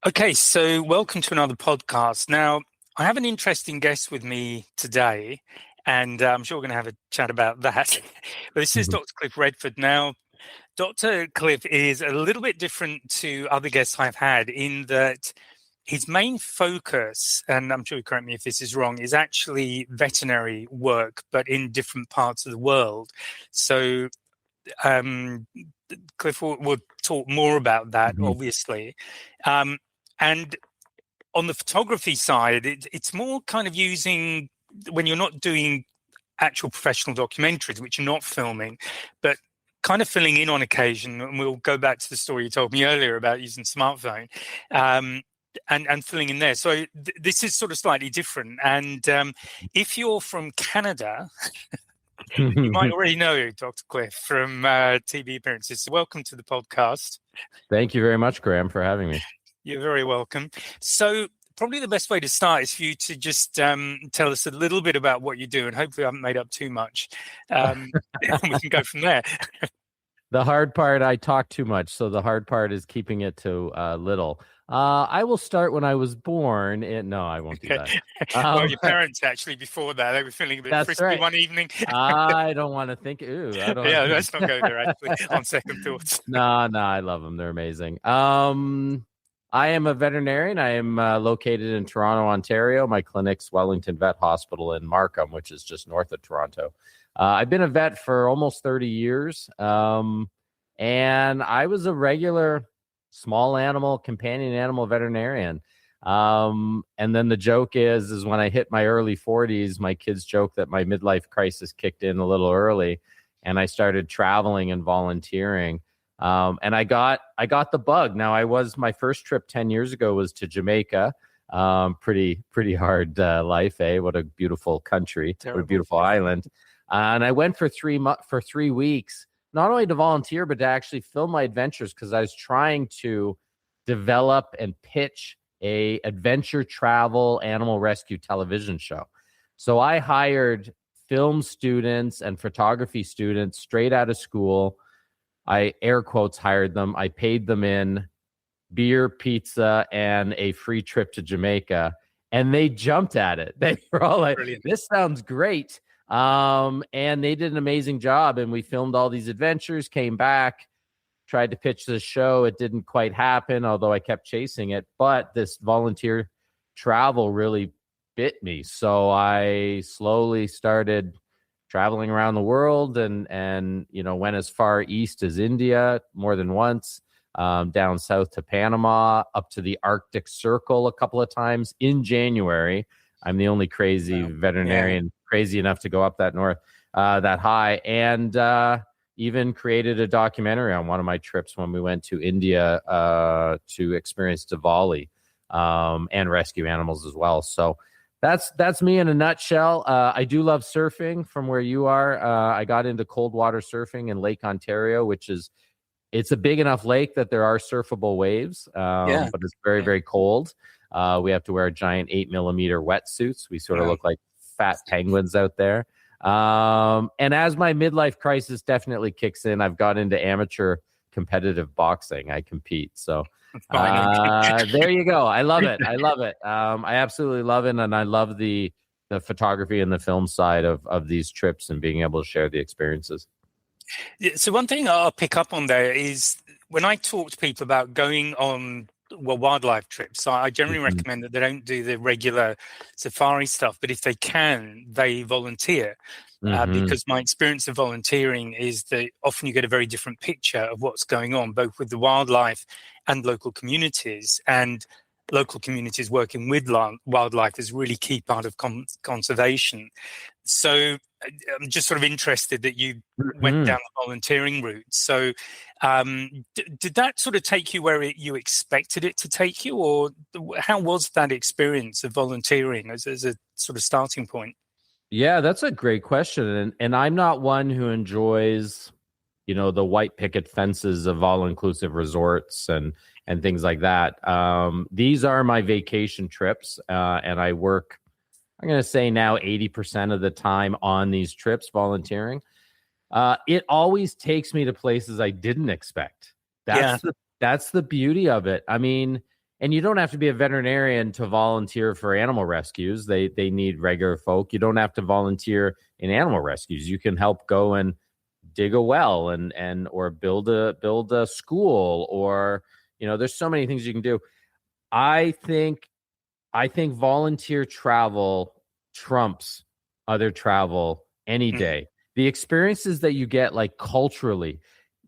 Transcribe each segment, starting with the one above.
Okay, so welcome to another podcast. Now, I have an interesting guest with me today, and I'm sure we're going to have a chat about that. But this is Mhm. Dr. Cliff Redford. Now, Dr. Cliff is a little bit different to other guests I've had in that his main focus, and I'm sure you correct me if this is wrong, is actually veterinary work, but in different parts of the world. So, um, Cliff will talk more about that, Mhm. obviously. And on the photography side, it's more kind of using when you're not doing actual professional documentaries, which you're not filming, but kind of filling in on occasion. And we'll go back to the story you told me earlier about using smartphone and filling in there. So this is sort of slightly different. And if you're from Canada, you might already know Dr. Cliff from TV appearances. So welcome to the podcast. Thank you very much, Graham, for having me. You're very welcome. So probably the best way to start is for you to just tell us a little bit about what you do, and hopefully I haven't made up too much. We can go from there. The hard part, I talk too much, so the hard part is keeping it to little. I will start when I was born. No, I won't do that. Well, your parents actually before that, they were feeling a bit That's frisky right. one evening. I don't want to think. Ooh, I don't. Yeah, Want to let's not go there actually on second thoughts. No, I love them. They're amazing. I am a veterinarian. I am located in Toronto, Ontario. My clinic's Wellington Veterinary Hospital in Markham, which is just north of Toronto. I've been a vet for almost 30 years. And I was a regular small animal, companion animal veterinarian. And then the joke is when I hit my early 40s, my kids joke that my midlife crisis kicked in a little early, and I started traveling and volunteering. And I got the bug. Now, my first trip 10 years ago was to Jamaica. Pretty hard life, eh? What a beautiful country. Terrible. What a beautiful island. And I went for 3 weeks, not only to volunteer, but to actually film my adventures, because I was trying to develop and pitch a adventure travel animal rescue television show. So I hired film students and photography students straight out of school. I air quotes hired them. I paid them in beer, pizza, and a free trip to Jamaica. And they jumped at it. They were all like, Brilliant. This sounds great. And they did an amazing job. And we filmed all these adventures, came back, tried to pitch the show. It didn't quite happen, although I kept chasing it. But this volunteer travel really bit me. So I slowly started traveling around the world and went as far east as India more than once, down south to Panama, up to the Arctic Circle a couple of times in January. I'm the only crazy veterinarian crazy enough to go up that north, that high, and even created a documentary on one of my trips when we went to India to experience Diwali and rescue animals as well. So that's me in a nutshell. I do love surfing from where you are. I got into cold water surfing in Lake Ontario, it's a big enough lake that there are surfable waves, but it's very, very cold. We have to wear giant 8mm wetsuits. We sort of look like fat penguins out there. And as my midlife crisis definitely kicks in, I've got into amateur competitive boxing. I compete. So there you go. I love it. I absolutely love it. And I love the photography and the film side of these trips and being able to share the experiences. Yeah, so one thing I'll pick up on there is when I talk to people about going on wildlife trips, I generally recommend that they don't do the regular safari stuff, but if they can, they volunteer. Because my experience of volunteering is that often you get a very different picture of what's going on, both with the wildlife and local communities. And local communities working with wildlife is a really key part of conservation. So I'm just sort of interested that you went down the volunteering route. So did that sort of take you where you expected it to take you, or how was that experience of volunteering as a sort of starting point? Yeah, that's a great question. And I'm not one who enjoys, the white picket fences of all-inclusive resorts and things like that. These are my vacation trips, and I work, I'm going to say now 80% of the time on these trips volunteering. It always takes me to places I didn't expect. That's the beauty of it. I mean, And you don't have to be a veterinarian to volunteer for animal rescues. They need regular folk. You don't have to volunteer in animal rescues. You can help go and dig a well and or build a school, or there's so many things you can do. I think volunteer travel trumps other travel any day. The experiences that you get, like culturally,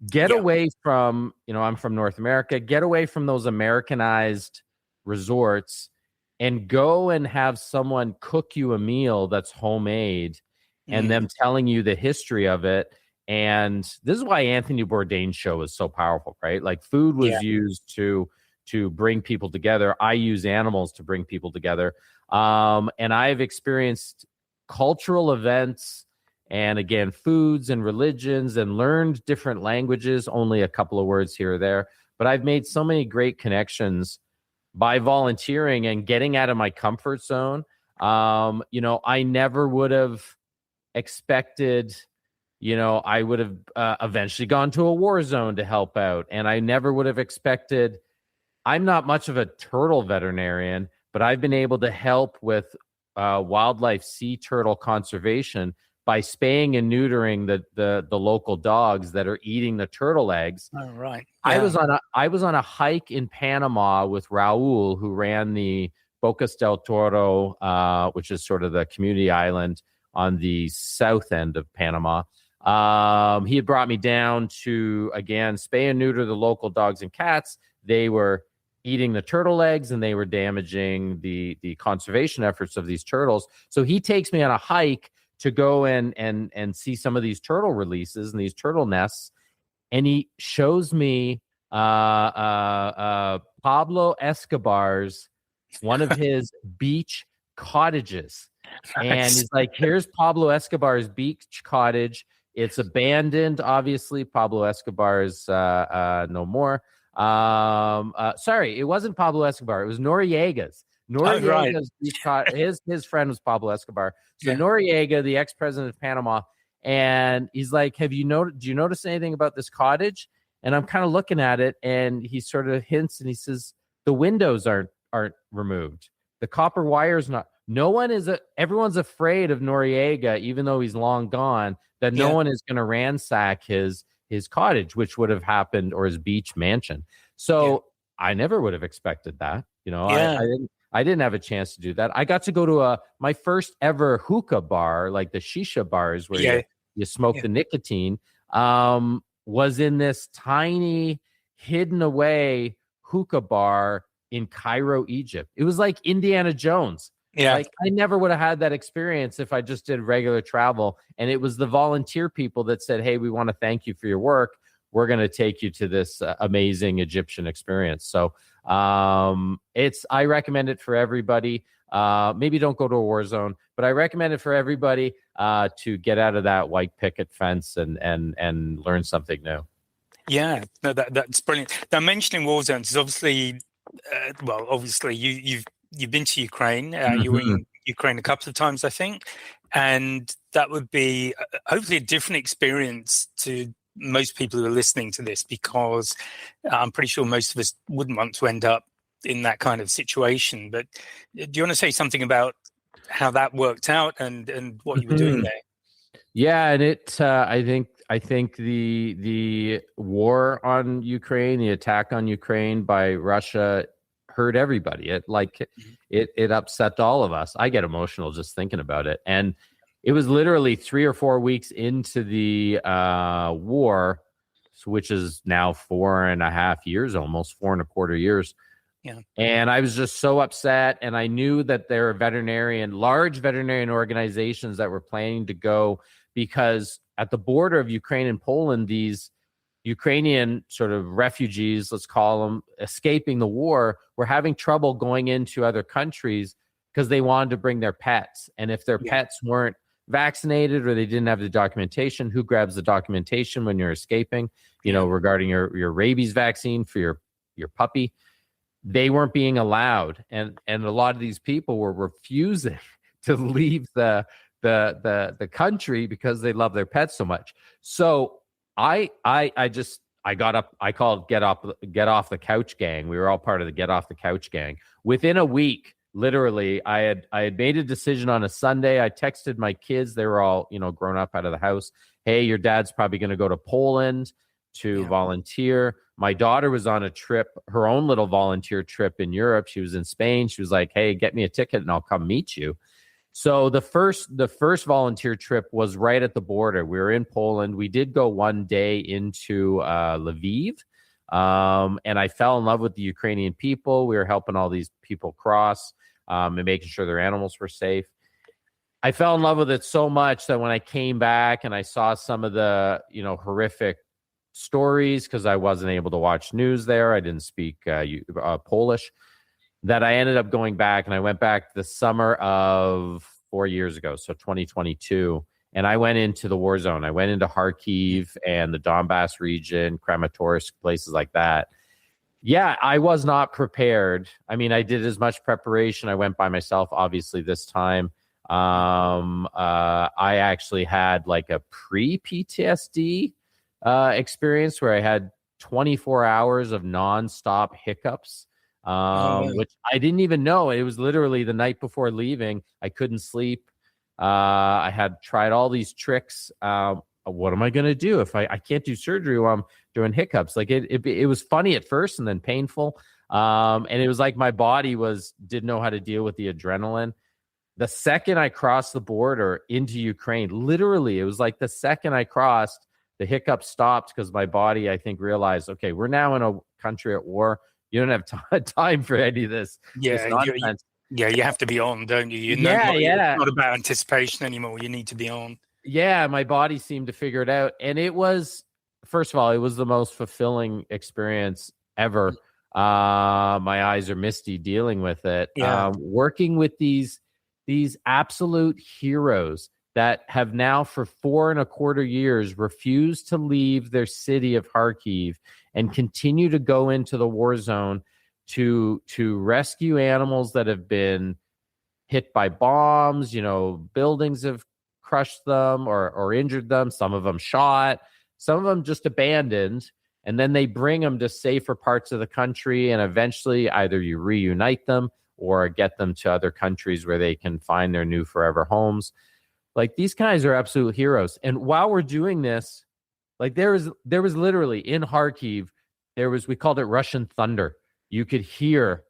get away from, I'm from North America, get away from those Americanized resorts and go and have someone cook you a meal that's homemade and them telling you the history of it. And this is why Anthony Bourdain's show is so powerful, right? Like food was used to bring people together. I use animals to bring people together. And I've experienced cultural events and, again, foods and religions, and learned different languages, only a couple of words here or there. But I've made so many great connections by volunteering and getting out of my comfort zone. I never would have expected, I would have eventually gone to a war zone to help out. And I never would have expected, I'm not much of a turtle veterinarian, but I've been able to help with wildlife sea turtle conservation by spaying and neutering the local dogs that are eating the turtle eggs. Oh, right. Yeah. I was on a hike in Panama with Raul, who ran the Bocas del Toro, which is sort of the community island on the south end of Panama. He had brought me down to, again, spay and neuter the local dogs and cats. They were eating the turtle eggs and they were damaging the conservation efforts of these turtles. So he takes me on a hike to go and see some of these turtle releases and these turtle nests. And he shows me Pablo Escobar's, one of his beach cottages. And he's like, here's Pablo Escobar's beach cottage. It's abandoned, obviously. Pablo Escobar is no more. Sorry, it wasn't Pablo Escobar. It was Noriega's. Noriega's his friend was Pablo Escobar. So Noriega, the ex-president of Panama, and he's like, do you notice anything about this cottage? And I'm kind of looking at it, and he sort of hints and he says, the windows aren't removed. The copper wire's not. Everyone's afraid of Noriega, even though he's long gone, that no one is going to ransack his cottage, which would have happened, or his beach mansion. So I never would have expected that. I didn't have a chance to do that. I got to go to my first ever hookah bar, like the shisha bars where you smoke the nicotine, was in this tiny, hidden away hookah bar in Cairo, Egypt. It was like Indiana Jones. Yeah. Like, I never would have had that experience if I just did regular travel. And it was the volunteer people that said, hey, we want to thank you for your work. We're going to take you to this amazing Egyptian experience. So I recommend it for everybody. Maybe don't go to a war zone, but I recommend it for everybody to get out of that white picket fence and learn something new. Yeah, no, that's brilliant. Now, mentioning war zones is obviously, obviously you've been to Ukraine. You were in Ukraine a couple of times, I think, and that would be hopefully a different experience to most people who are listening to this, because I'm pretty sure most of us wouldn't want to end up in that kind of situation. But do you want to say something about how that worked out and what you were doing there? Yeah, and I think the war on Ukraine, the attack on Ukraine by Russia, hurt everybody. It upset all of us. I get emotional just thinking about it. And it was literally 3 or 4 weeks into the war, which is now 4.5 years, almost 4.25 years. Yeah. And I was just so upset. And I knew that there are large veterinarian organizations that were planning to go, because at the border of Ukraine and Poland, these Ukrainian sort of refugees, let's call them, escaping the war, were having trouble going into other countries because they wanted to bring their pets. And if their pets weren't vaccinated or they didn't have the documentation, who grabs the documentation when you're escaping, regarding your rabies vaccine for your puppy? They weren't being allowed. And a lot of these people were refusing to leave the country because they love their pets so much. So I I got up. I called get off the couch gang. We were all part of the get off the couch gang. Within a week, literally, I had made a decision on a Sunday. I texted my kids. They were all, grown up out of the house. Hey, your dad's probably going to go to Poland to volunteer. My daughter was on a trip, her own little volunteer trip in Europe. She was in Spain. She was like, hey, get me a ticket and I'll come meet you. So the first volunteer trip was right at the border. We were in Poland. We did go one day into Lviv, and I fell in love with the Ukrainian people. We were helping all these people cross and making sure their animals were safe. I fell in love with it so much that when I came back and I saw some of the horrific stories, because I wasn't able to watch news there, I didn't speak Polish, that I ended up going back, and I went back the summer of 4 years ago, so 2022, and I went into the war zone. I went into Kharkiv and the Donbass region, Kramatorsk, places like that. Yeah, I was not prepared. I mean, I did as much preparation. I went by myself, obviously, this time. I actually had like a pre-PTSD experience where I had 24 hours of nonstop hiccups. Which I didn't even know. It was literally the night before leaving. I couldn't sleep. I had tried all these tricks. What am I going to do if I can't do surgery while I'm doing hiccups? Like it was funny at first and then painful. And it was like my body didn't know how to deal with the adrenaline. The second I crossed the border into Ukraine, literally, it was like the second I crossed, the hiccups stopped because my body, I think, realized, okay, we're now in a country at war. You don't have time for any of this. Yeah, you have to be on, don't you? It's not about anticipation anymore. You need to be on. Yeah, my body seemed to figure it out. And it was, first of all, it was the most fulfilling experience ever. My eyes are misty dealing with it. Yeah. Working with these absolute heroes that have now for 4.25 years refused to leave their city of Kharkiv and continue to go into the war zone to rescue animals that have been hit by bombs. Buildings have crushed them or injured them. Some of them shot, some of them just abandoned. And then they bring them to safer parts of the country. And eventually either you reunite them or get them to other countries where they can find their new forever homes. Like, these guys are absolute heroes. And while we're doing this, like there was literally in Kharkiv, we called it Russian thunder. You could hear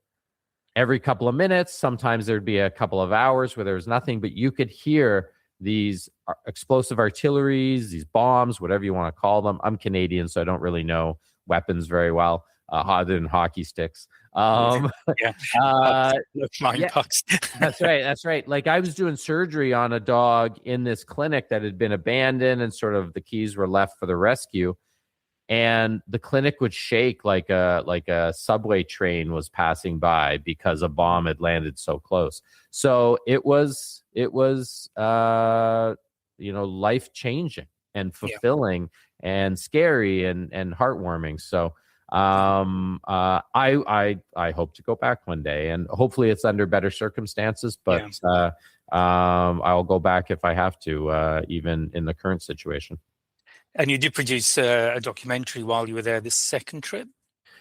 every couple of minutes. Sometimes there'd be a couple of hours where there was nothing, but you could hear these explosive artilleries, these bombs, whatever you want to call them. I'm Canadian, so I don't really know weapons very well, other than hockey sticks. Flying pucks. That's right. Like, I was doing surgery on a dog in this clinic that had been abandoned, and sort of the keys were left for the rescue. And the clinic would shake like a subway train was passing by because a bomb had landed so close. So it was life changing and fulfilling and scary and heartwarming. So I hope to go back one day, and hopefully it's under better circumstances, but I'll go back if I have to, even in the current situation. And you did produce a documentary while you were there, this second trip?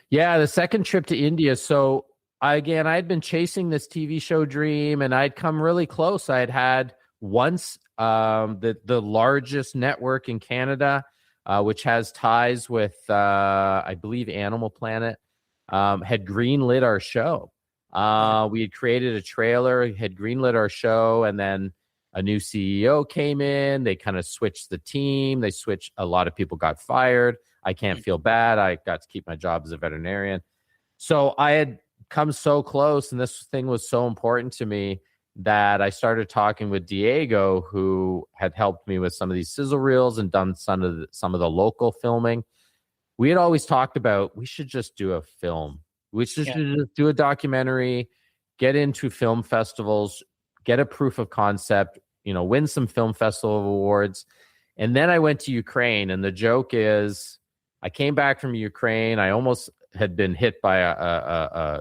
Yeah, the second trip to India. So I'd been chasing this TV show dream, and I'd come really close. I had once the largest network in Canada, which has ties with, I believe, Animal Planet, had greenlit our show. We had created a trailer, had greenlit our show, and then a new CEO came in. They kind of switched the team. A lot of people got fired. I can't feel bad. I got to keep my job as a veterinarian. So I had come so close, and this thing was so important to me that I started talking with Diego, who had helped me with some of these sizzle reels and done some of the local filming. We had always talked about, we should just do a film. We should just do a documentary, get into film festivals, get a proof of concept, win some film festival awards. And then I went to Ukraine, and the joke is I came back from Ukraine. I almost had been hit by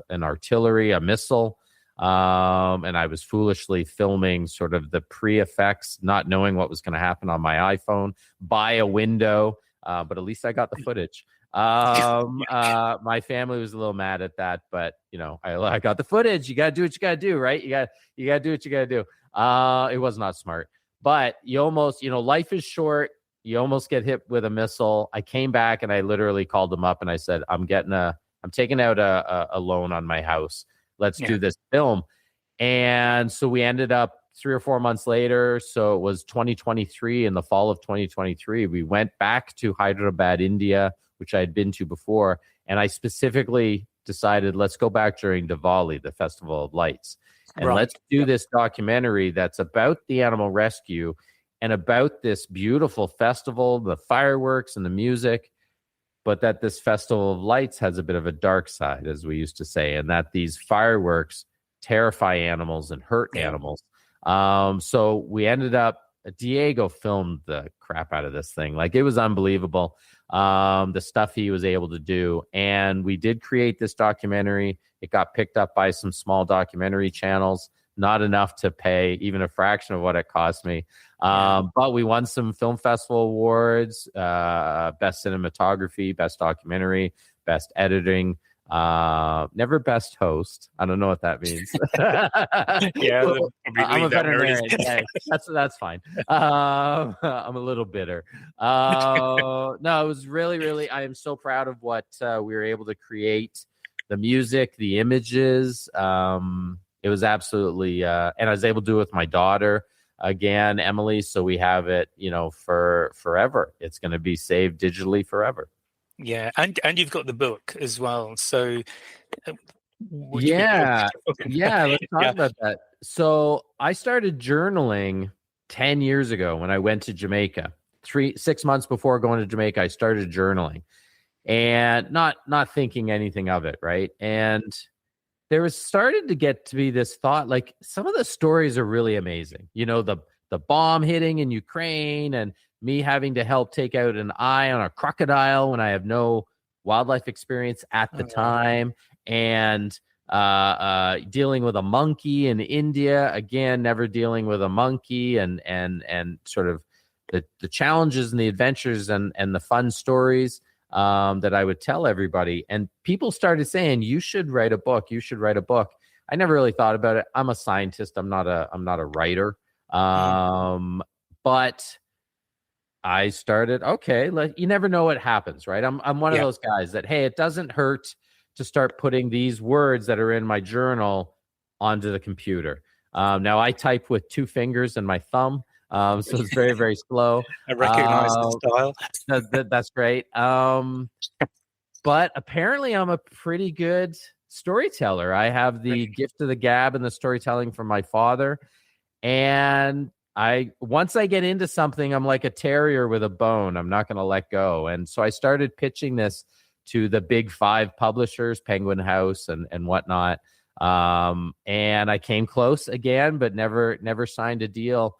an artillery, a missile. And I was foolishly filming sort of the pre-effects, not knowing what was going to happen on my iPhone by a window. But at least I got the footage. My family was a little mad at that, but I got the footage. You got to do what you got to do, right? You got to do what you got to do. It was not smart, but you almost, life is short. You almost get hit with a missile. I came back and I literally called them up and I said, I'm taking out a loan on my house. Let's do this film. And so we ended up 3 or 4 months later. So it was 2023, in the fall of 2023, we went back to Hyderabad, India, which I had been to before. And I specifically decided, let's go back during Diwali, the Festival of Lights. And let's do this documentary that's about the animal rescue and about this beautiful festival, the fireworks and the music, but that this Festival of Lights has a bit of a dark side, as we used to say, and that these fireworks terrify animals and hurt animals. So we ended up, Diego filmed the crap out of this thing. Like, it was unbelievable, the stuff he was able to do. And we did create this documentary. It got picked up by some small documentary channels, not enough to pay even a fraction of what it cost me. But we won some film festival awards, best cinematography, best documentary, best editing, never best host. I don't know what that means. I'm a veterinarian. Yeah, that's fine. I'm a little bitter. No, it was really, I am so proud of what we were able to create. The music, the images, it was absolutely, and I was able to do it with my daughter again, Emily. So we have it, for forever. It's going to be saved digitally forever. Yeah, and you've got the book as well. So let's talk about that. So I started journaling 10 years ago when I went to Jamaica. 6 months before going to Jamaica, I started journaling and not thinking anything of it, right? And there was started to get to be this thought, like, some of the stories are really amazing. The bomb hitting in Ukraine and me having to help take out an eye on a crocodile when I have no wildlife experience at the time, and dealing with a monkey in India, again, never dealing with a monkey, and sort of the challenges and the adventures and the fun stories that I would tell everybody. And people started saying, you should write a book. You should write a book. I never really thought about it. I'm a scientist. I'm not a writer. But I started, you never know what happens, right? I'm one of those guys that, hey, it doesn't hurt to start putting these words that are in my journal onto the computer. Now I type with 2 fingers and my thumb. So it's very, very slow. I recognize the style. That's great. But apparently I'm a pretty good storyteller. I have the gift of the gab and the storytelling from my father. And once I get into something, I'm like a terrier with a bone. I'm not going to let go. And so I started pitching this to the big 5 publishers, Penguin House and whatnot. And I came close again, but never signed a deal.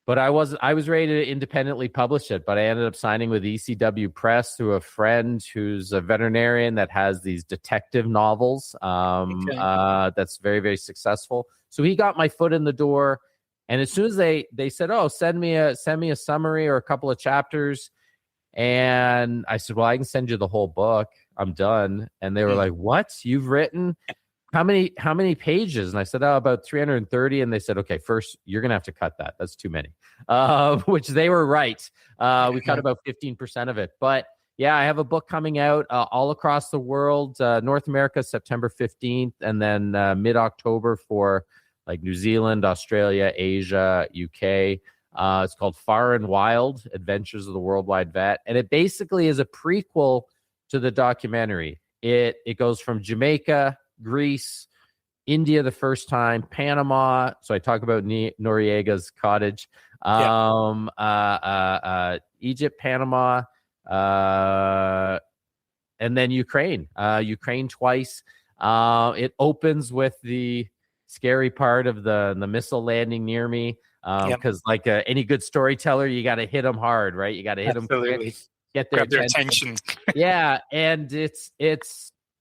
But I was ready to independently publish it, but I ended up signing with ECW Press through a friend who's a veterinarian that has these detective novels. That's very, very successful. So he got my foot in the door, and as soon as they said, "Oh, send me a summary or a couple of chapters," and I said, "Well, I can send you the whole book. I'm done." And they were like, "What? You've written?" How many pages? And I said, about 330. And they said, okay, first you're going to have to cut that. That's too many, which they were right. We cut about 15% of it, but yeah, I have a book coming out all across the world, North America, September 15th, and then mid-October for like New Zealand, Australia, Asia, UK. It's called Far and Wild, Adventures of the Worldwide Vet. And it basically is a prequel to the documentary. It goes from Jamaica, Greece, India the first time, Panama. So I talk about Noriega's cottage, Egypt, Panama, and then Ukraine twice. It opens with the scary part of the missile landing near me, because like any good storyteller, you got to hit them hard, right? You got to hit them quick, get their attention. Yeah, and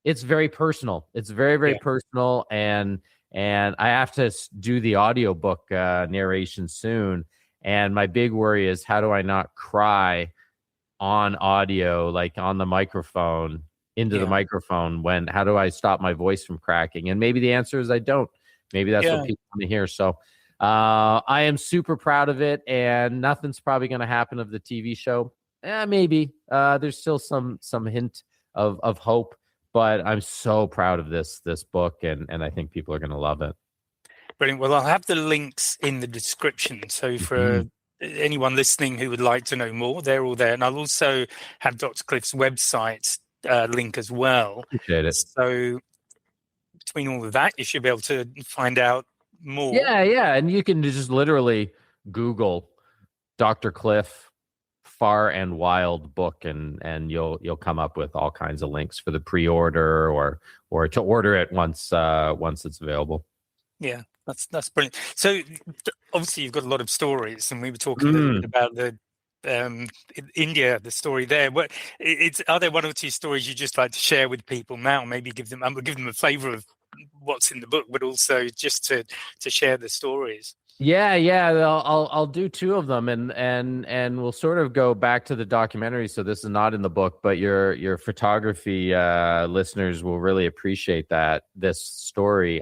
it's very personal. It's very, very personal. And I have to do the audiobook narration soon. And my big worry is, how do I not cry on audio, like on the microphone, into the microphone, how do I stop my voice from cracking? And maybe the answer is I don't. Maybe that's what people want to hear. So I am super proud of it, and nothing's probably going to happen of the TV show. Maybe there's still some hint of hope, but I'm so proud of this book, and I think people are going to love it. Brilliant. Well, I'll have the links in the description. So for anyone listening who would like to know more, they're all there. And I'll also have Dr. Cliff's website link as well. Appreciate it. So between all of that, you should be able to find out more. Yeah. And you can just literally Google Dr. Cliff Far and Wild book, and you'll come up with all kinds of links for the pre-order or to order it once it's available. Yeah. That's brilliant. So obviously you've got a lot of stories, and we were talking a little bit about the India, the story there. What are there one or two stories you just like to share with people now? Maybe give them a flavor of what's in the book, but also just to share the stories. Yeah. I'll do two of them, and we'll sort of go back to the documentary. So this is not in the book, but your photography listeners will really appreciate this story.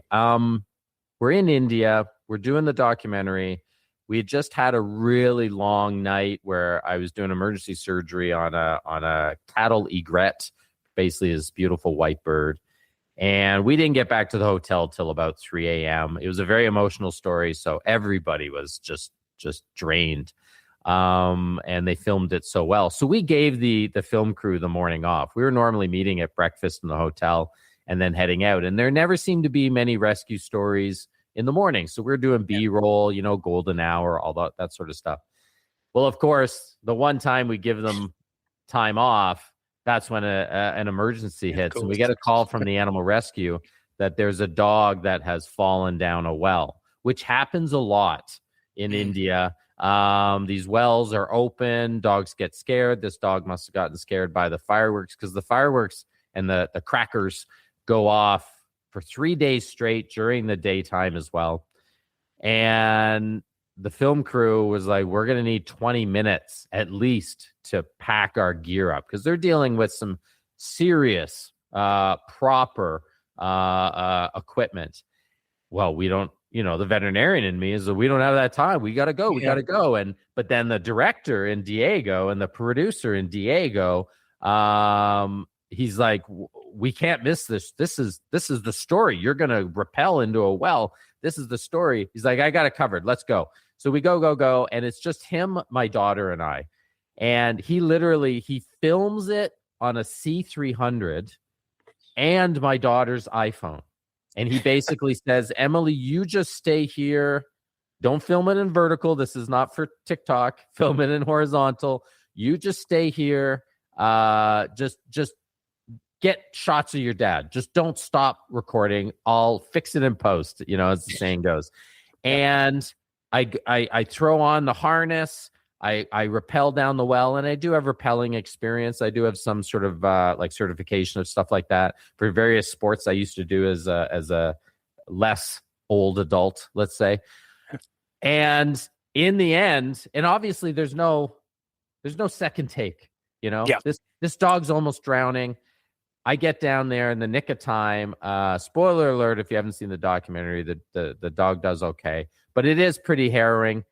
We're in India. We're doing the documentary. We had just had a really long night where I was doing emergency surgery on a cattle egret, basically this beautiful white bird. And we didn't get back to the hotel till about 3 a.m. It was a very emotional story, so everybody was just drained. And they filmed it so well. So we gave the film crew the morning off. We were normally meeting at breakfast in the hotel and then heading out. And there never seemed to be many rescue stories in the morning. So we're doing B-roll, golden hour, all that sort of stuff. Well, of course, the one time we give them time off, that's when an emergency hits. And we get a call from the animal rescue that there's a dog that has fallen down a well, which happens a lot in India. These wells are open. Dogs get scared. This dog must have gotten scared by the fireworks, because the fireworks and the crackers go off for 3 days straight during the daytime as well. And the film crew was like, we're going to need 20 minutes at least to pack our gear up, because they're dealing with some serious, proper equipment. Well, we don't, the veterinarian in me is that we don't have that time. We got to go. We got to go. But then the director in Diego and the producer in Diego, he's like, we can't miss this. This is the story. You're going to rappel into a well. This is the story. He's like, I got it covered. Let's go. So we go. And it's just him, my daughter, and I. And he films it on a C300 and my daughter's iPhone. And he basically says, Emily, you just stay here. Don't film it in vertical. This is not for TikTok. Film it in horizontal. You just stay here. Just get shots of your dad. Just don't stop recording. I'll fix it in post, as the saying goes. And I throw on the harness. I rappel down the well, and I do have rappelling experience. I do have some sort of like certification of stuff like that for various sports I used to do as a less old adult, let's say. And in the end, and obviously there's no second take, This dog's almost drowning. I get down there in the nick of time. Spoiler alert, if you haven't seen the documentary, the dog does okay, but it is pretty harrowing.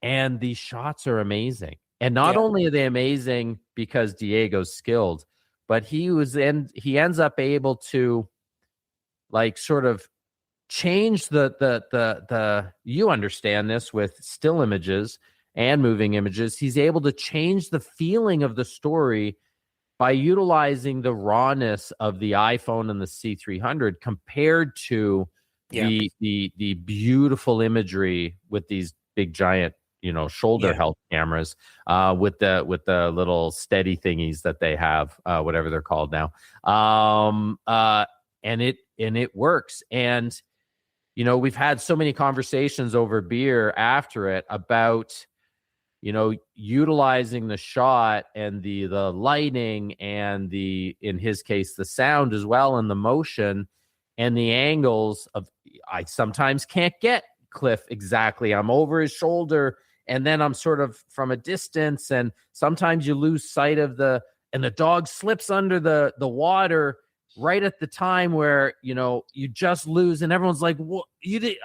And these shots are amazing. And not only are they amazing because Diego's skilled, but he ends up able to like sort of change the you understand this with still images and moving images. He's able to change the feeling of the story by utilizing the rawness of the iPhone and the C300 compared to the beautiful imagery with these big giant shoulder held cameras with the little steady thingies that they have, whatever they're called now. And it works. And we've had so many conversations over beer after it about utilizing the shot and the lighting and in his case, the sound as well, and the motion and the angles of, I sometimes can't get Cliff exactly. I'm over his shoulder and then I'm sort of from a distance, and sometimes you lose sight of the dog slips under the water right at the time where, you just lose, and everyone's like, "What?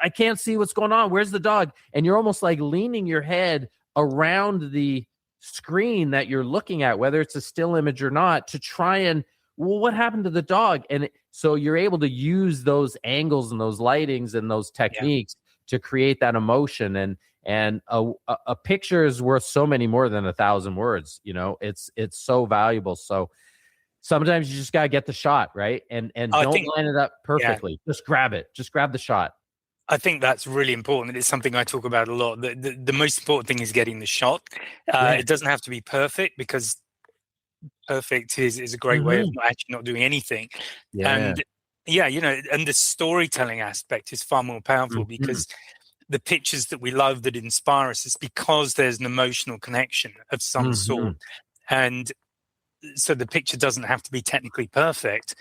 I can't see what's going on. Where's the dog?" And you're almost like leaning your head around the screen that you're looking at, whether it's a still image or not, to try and, well, what happened to the dog? And so you're able to use those angles and those lightings and those techniques to create that emotion. And a picture is worth so many more than 1,000 words. It's so valuable. So sometimes you just got to get the shot right, and don't line it up perfectly. Just grab it. Just grab the shot. I think that's really important. It's something I talk about a lot. The most important thing is getting the shot. It doesn't have to be perfect, because perfect is a great way of actually not doing anything. And and the storytelling aspect is far more powerful, because the pictures that we love, that inspire us, is because there's an emotional connection of some sort. And so the picture doesn't have to be technically perfect,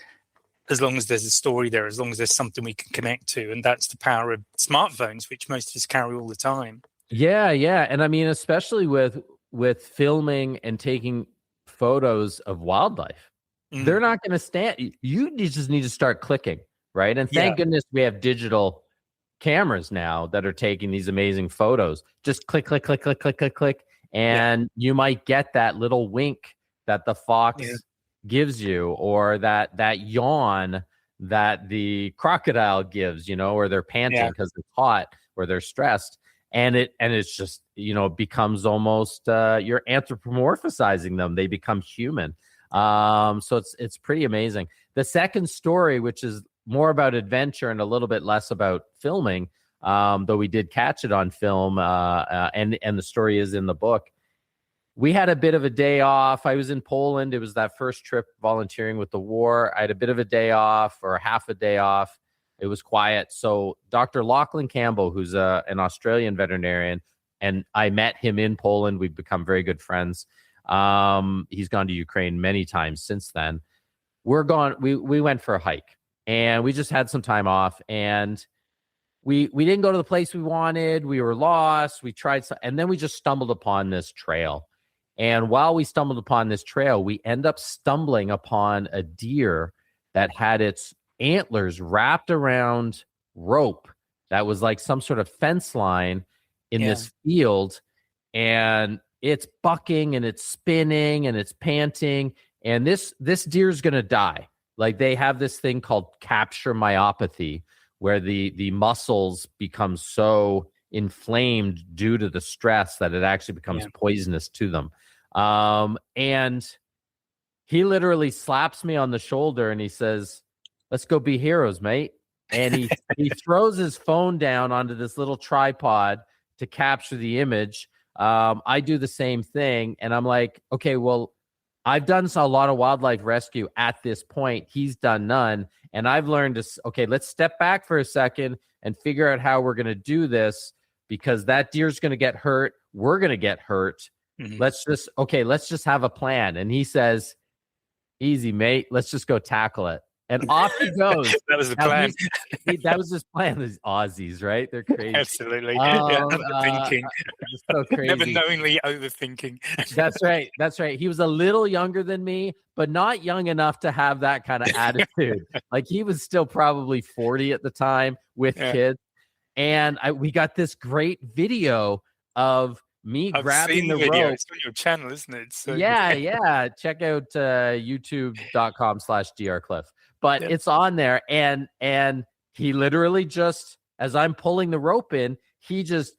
as long as there's a story there, as long as there's something we can connect to. And that's the power of smartphones, which most of us carry all the time. Yeah. And I mean, especially with filming and taking photos of wildlife, they're not going to stand. You just need to start clicking, right? And thank goodness we have digital cameras now that are taking these amazing photos. Just click, click, click, click, click, click, click. And you might get that little wink that the fox gives you, or that yawn that the crocodile gives, or they're panting because it's hot or they're stressed. And it's just, becomes almost, you're anthropomorphizing them. They become human. So it's pretty amazing. The second story, which is more about adventure and a little bit less about filming, though we did catch it on film, and the story is in the book. We had a bit of a day off. I was in Poland. It was that first trip volunteering with the war. I had a bit of a day off, or half a day off. It was quiet. So Dr. Lachlan Campbell, who's an Australian veterinarian, and I met him in Poland. We've become very good friends. He's gone to Ukraine many times since then. We went for a hike, and we just had some time off, and we didn't go to the place we wanted. We were lost. We tried, and then we just stumbled upon this trail. And while we stumbled upon this trail, we end up stumbling upon a deer that had its antlers wrapped around rope that was like some sort of fence line in this field. And it's bucking and it's spinning and it's panting. And this deer's going to die. Like, they have this thing called capture myopathy, where the muscles become so inflamed due to the stress that it actually becomes poisonous to them. And he literally slaps me on the shoulder and he says, "Let's go be heroes, mate." And he throws his phone down onto this little tripod to capture the image. I do the same thing. And I'm like, okay, well, I've done a lot of wildlife rescue at this point. He's done none. And I've learned to, okay, let's step back for a second and figure out how we're going to do this, because that deer's going to get hurt. We're going to get hurt. Let's just have a plan. And he says, "Easy, mate. Let's just go tackle it." And off he goes. That was the plan. That was his plan. These Aussies, right? They're crazy. Absolutely. Overthinking. So crazy. Never knowingly overthinking. That's right. That's right. He was a little younger than me, but not young enough to have that kind of attitude. Like, he was still probably 40 at the time with kids. And we got this great video of me grabbing the rope. It's on your channel, isn't it? So yeah. Check out youtube.com/Dr Cliff. But it's on there, and he literally just, as I'm pulling the rope in, he just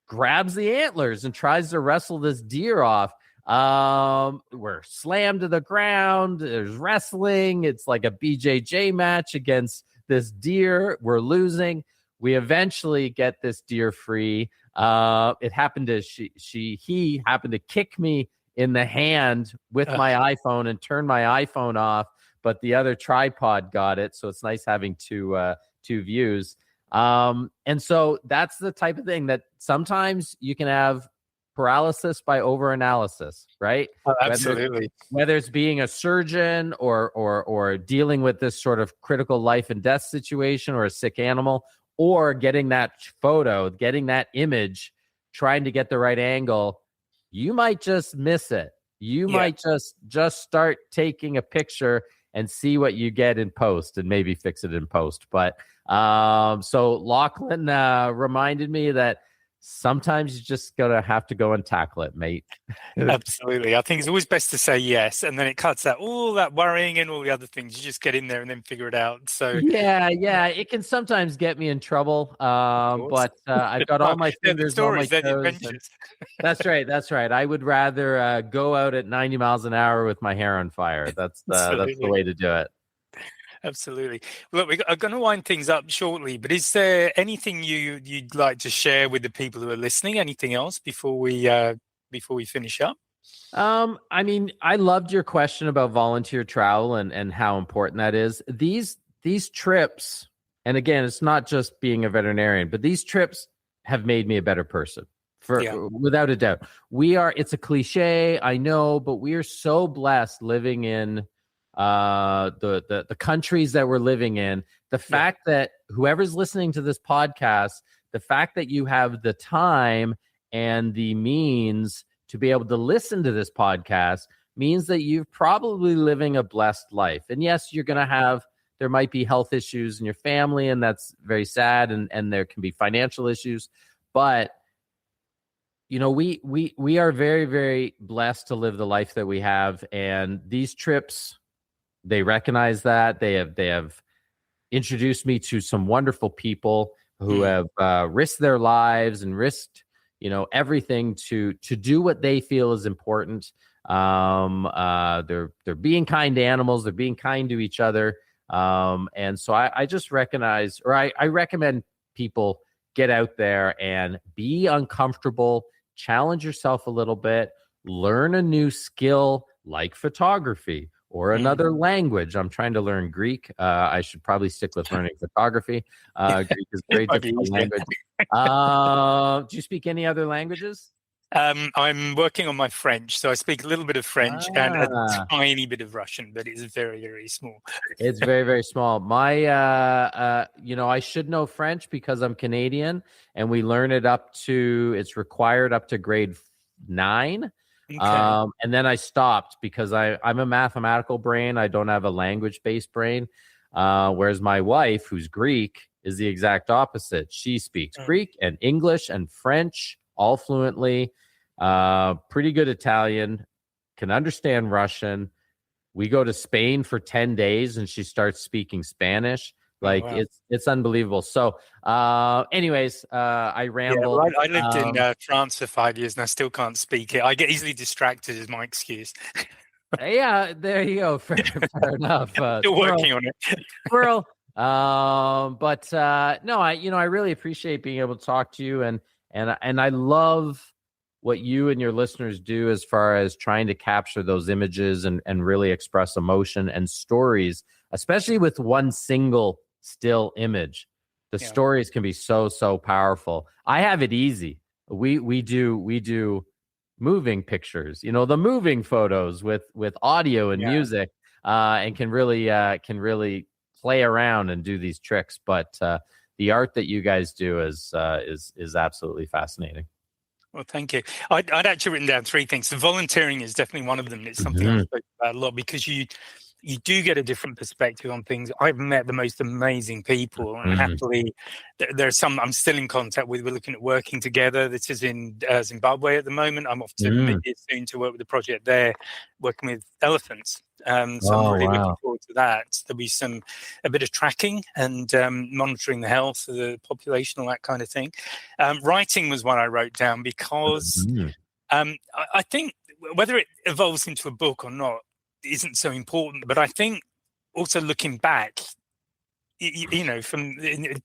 grabs the antlers and tries to wrestle this deer off. We're slammed to the ground. There's wrestling. It's like a BJJ match against this deer. We're losing. We eventually get this deer free. It happened to he happened to kick me in the hand with my iPhone and turn my iPhone off, but the other tripod got it. So it's nice having two views. And so that's the type of thing that sometimes you can have paralysis by overanalysis, right? Oh, absolutely. Whether it's being a surgeon or dealing with this sort of critical life and death situation, or a sick animal, or getting that photo, getting that image trying to get the right angle, you might just miss it. You might just start taking a picture and see what you get in post and maybe fix it in post. But so Lachlan reminded me that sometimes you just gotta have to go and tackle it, mate. Absolutely. I think it's always best to say yes, and then it cuts out all that worrying and all the other things. You just get in there and then figure it out. So yeah, it can sometimes get me in trouble. But I've got all my fingers, all my toes. That's right. I would rather go out at 90 miles an hour with my hair on fire. That's the way to do it. Absolutely. Look, we are going to wind things up shortly, but is there anything you'd like to share with the people who are listening? Anything else before we finish up? I mean, I loved your question about volunteer travel and how important that is. These trips, and again, it's not just being a veterinarian, but these trips have made me a better person. Without a doubt. It's a cliche, I know, but we are so blessed living in the countries that we're living in. The fact that whoever's listening to this podcast, the fact that you have the time and the means to be able to listen to this podcast means that you're probably living a blessed life. And yes, there might be health issues in your family, and that's very sad, and there can be financial issues, but we are very, very blessed to live the life that we have. And these trips, they recognize that. They have introduced me to some wonderful people who have risked their lives and risked, everything to do what they feel is important. They're being kind to animals. They're being kind to each other. And so I just recognize, or I recommend people get out there and be uncomfortable, challenge yourself a little bit, learn a new skill like photography or another language. I'm trying to learn Greek. I should probably stick with learning photography. Greek is a very difficult language. Do you speak any other languages? I'm working on my French, so I speak a little bit of French and a tiny bit of Russian, but it's very, very small. It's very, very small. My, I should know French because I'm Canadian, and we learn it it's required up to grade 9. Okay. And then I stopped because I'm a mathematical brain. I don't have a language-based brain. Whereas my wife, who's Greek, is the exact opposite. She speaks Greek and English and French all fluently, pretty good Italian, can understand Russian. We go to Spain for 10 days and she starts speaking Spanish. It's unbelievable. So anyways, I rambled. Yeah, I lived in France for 5 years and I still can't speak it. I get easily distracted is my excuse. Yeah, there you go. Fair enough. Still working on it. Squirrel. But no, I really appreciate being able to talk to you, and I love what you and your listeners do as far as trying to capture those images and really express emotion and stories, especially with one single still image. The stories can be so powerful. I have it easy. We do moving pictures, the moving photos with audio and music, and can really play around and do these tricks. But the art that you guys do is absolutely fascinating. Well, thank you. I'd actually written down 3 things. So volunteering is definitely one of them. It's something I've spoken about a lot because you do get a different perspective on things. I've met the most amazing people, and happily, there's some I'm still in contact with. We're looking at working together. This is in Zimbabwe at the moment. I'm off to Namibia soon to work with the project there, working with elephants. So I'm really looking forward to that. There'll be a bit of tracking and monitoring the health of the population, all that kind of thing. Writing was one I wrote down because I think whether it evolves into a book or not isn't so important, but I think also looking back, from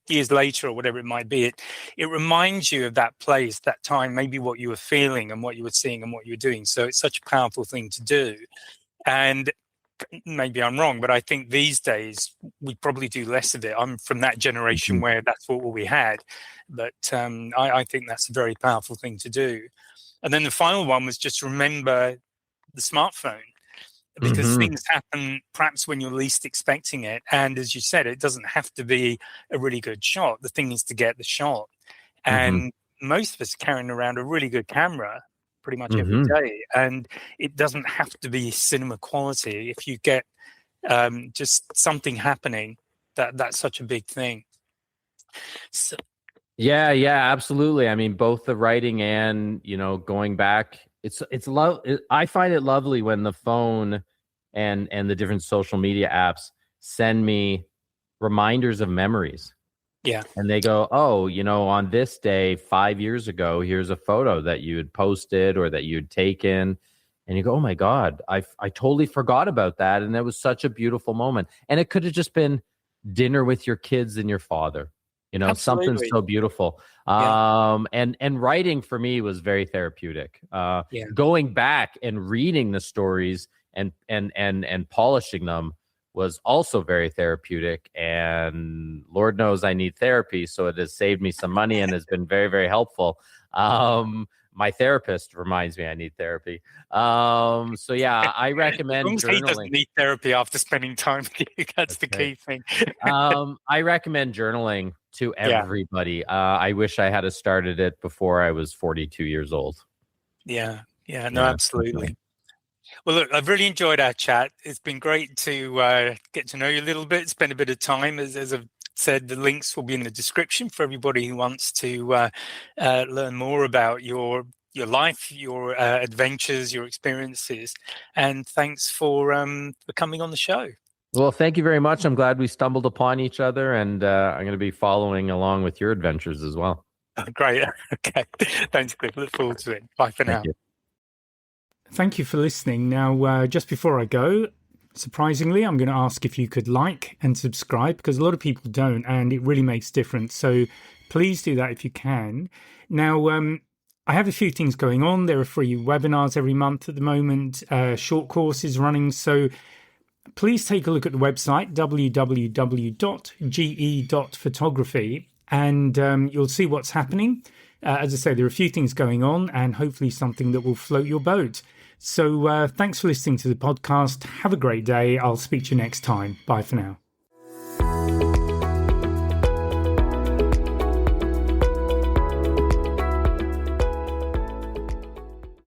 years later or whatever it might be, it reminds you of that place, that time, maybe what you were feeling and what you were seeing and what you were doing. So it's such a powerful thing to do. And maybe I'm wrong, but I think these days we probably do less of it. I'm from that generation where that's what we had, but I think that's a very powerful thing to do. And then the final one was just remember the smartphone, because things happen perhaps when you're least expecting it. And as you said, it doesn't have to be a really good shot. The thing is to get the shot. And most of us are carrying around a really good camera pretty much every Mm-hmm. day, and it doesn't have to be cinema quality. If you get just something happening, that's such a big thing. So, Yeah, absolutely. I mean, both the writing and, going back, I find it lovely when the phone and the different social media apps send me reminders of memories. yeah, And they go, oh, on this day 5 years ago, here's a photo that you had posted or that you'd taken. And you go, oh my God, I totally forgot about that. And that was such a beautiful moment. And it could have just been dinner with your kids and your father, something absolutely. so beautiful. Yeah. And writing for me was very therapeutic. Yeah. Going back and reading the stories and polishing them was also very therapeutic. And Lord knows I need therapy, so it has saved me some money and has been very, very helpful. My therapist reminds me I need therapy. So yeah, I recommend He doesn't journaling. need therapy after spending time with you. That's the key thing. I recommend journaling to everybody. I wish I had started it before I was 42 years old. Yeah, no, absolutely. Definitely. Well, look, I've really enjoyed our chat. It's been great to get to know you a little bit, spend a bit of time. As I've said, the links will be in the description for everybody who wants to learn more about your life, your adventures, your experiences. And thanks for coming on the show. Well, thank you very much. I'm glad we stumbled upon each other, and I'm going to be following along with your adventures as well. Great. Okay. Thanks, Cliff. Look forward to it. Bye for now. Thank you for listening. Now, just before I go, surprisingly, I'm going to ask if you could like and subscribe, because a lot of people don't, and it really makes a difference. So please do that if you can. Now, I have a few things going on. There are free webinars every month at the moment, short courses running. So please take a look at the website, www.ge.photography, and you'll see what's happening. As I say, there are a few things going on, and hopefully something that will float your boat. So thanks for listening to the podcast. Have a great day. I'll speak to you next time. Bye for now.